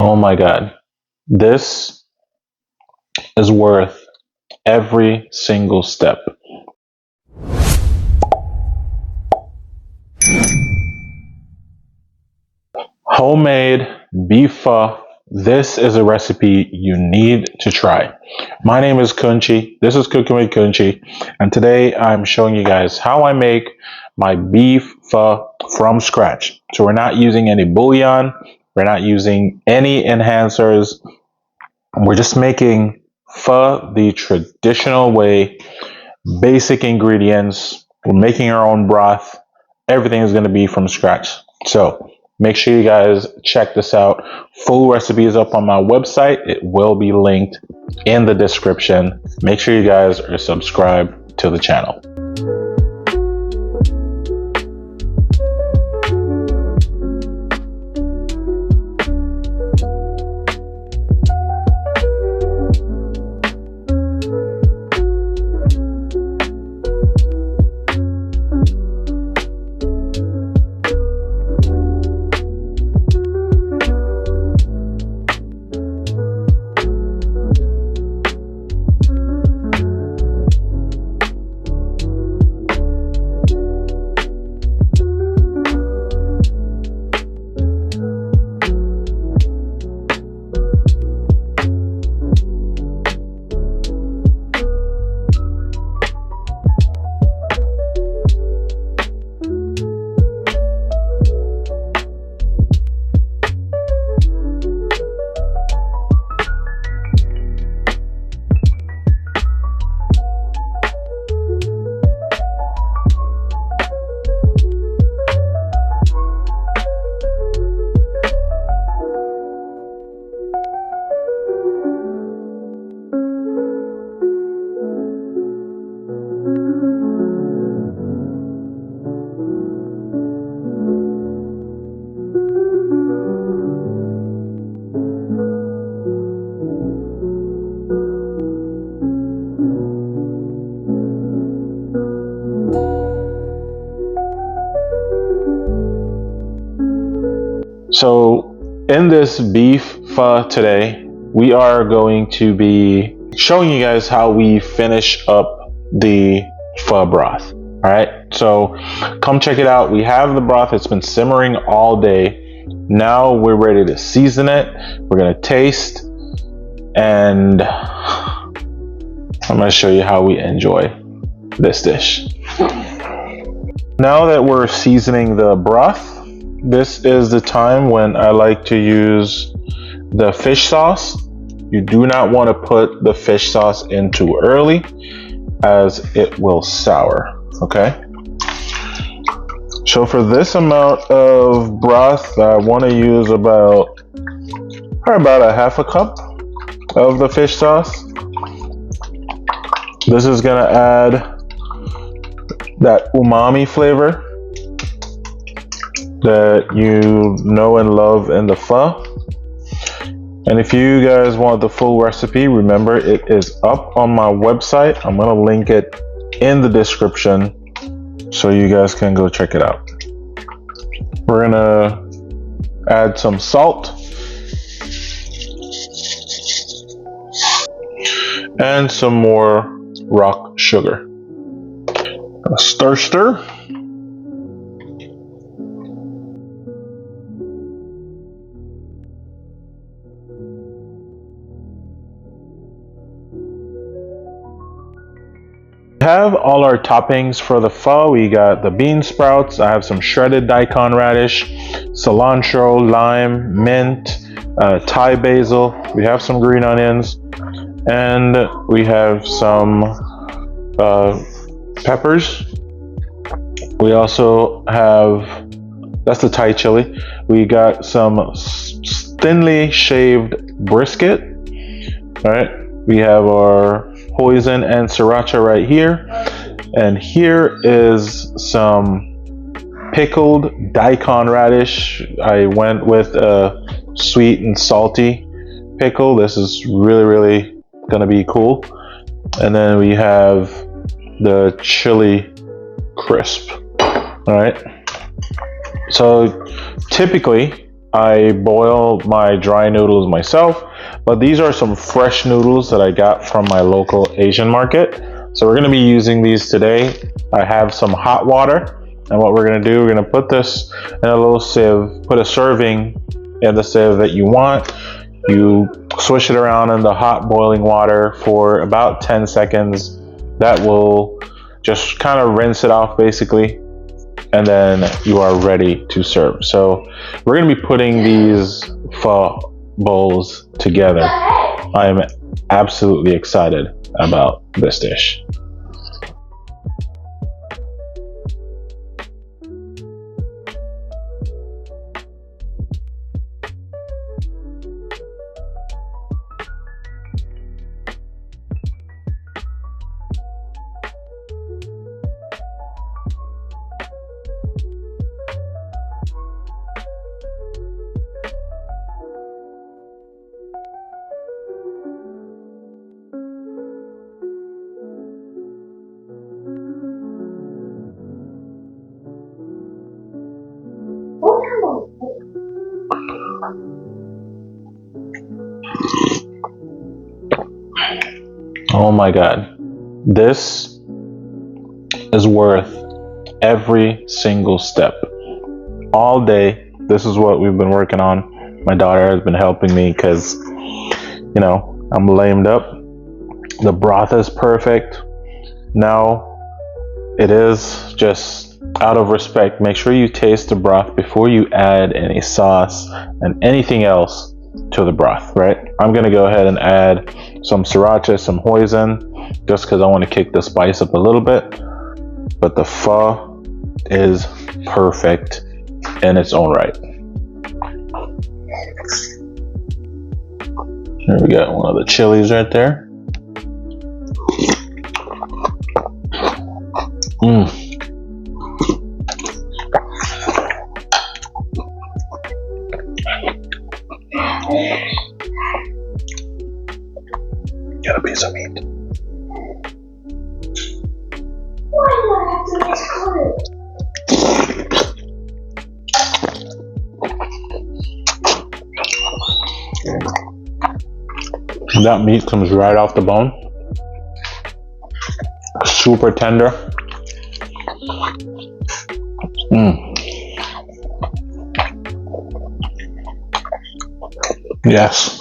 Oh my God. This is worth every single step. Homemade beef pho. This is a recipe you need to try. My name is Kunchi. This is Cooking with Kunchi. And today I'm showing you guys how I make my beef pho from scratch. So we're not using any bouillon. We're not using any enhancers. We're just making pho the traditional way. Basic ingredients. We're making our own broth. Everything is going to be from scratch. So make sure you guys check this out. Full recipe is up on my website. It will be linked in the description. Make sure you guys are subscribed to the channel. So in this beef pho today, we are going to be showing you guys how we finish up the pho broth. All right, so come check it out. We have the broth. It's been simmering all day. Now we're ready to season it. We're gonna taste, and I'm gonna show you how we enjoy this dish. Now that we're seasoning the broth, this is the time when I like to use the fish sauce. You do not want to put the fish sauce in too early, as it will sour. Okay, so for this amount of broth, I want to use about a half a cup of the fish sauce. This is gonna add that umami flavor that you know and love in the pho. And if you guys want the full recipe, remember it is up on my website. I'm gonna link it in the description so you guys can go check it out. We're gonna add some salt and some more rock sugar. Stir. We have all our toppings for the pho. We got the bean sprouts. I have some shredded daikon radish, cilantro, lime, mint, Thai basil. We have some green onions, and we have some peppers. We also have, that's the Thai chili. We got some thinly shaved brisket. All right, we have our hoisin and sriracha right here, and here is some pickled daikon radish. I went with a sweet and salty pickle. This is really gonna be cool. And then we have the chili crisp. All right, So typically I boil my dry noodles myself, but these are some fresh noodles that I got from my local Asian market. So we're going to be using these today. I have some hot water, and what we're going to do, we're going to put this in a little sieve, put a serving in the sieve that you want. You swish it around in the hot boiling water for about 10 seconds. That will just kind of rinse it off basically, and then you are ready to serve. So we're going to be putting these pho bowls together. I am absolutely excited about this dish. Oh my god, this is worth every single step. All day, this is what we've been working on. My daughter has been helping me because, you know, I'm lamed up. The broth is perfect. Now, it is just out of respect. Make sure you taste the broth before you add any sauce and anything else to the broth, right? I'm gonna go ahead and add some sriracha, some hoisin, just because I want to kick the spice up a little bit. But the pho is perfect in its own right. Here we got one of the chilies right there. Got a piece of meat. That meat comes right off the bone. Super tender. Yes.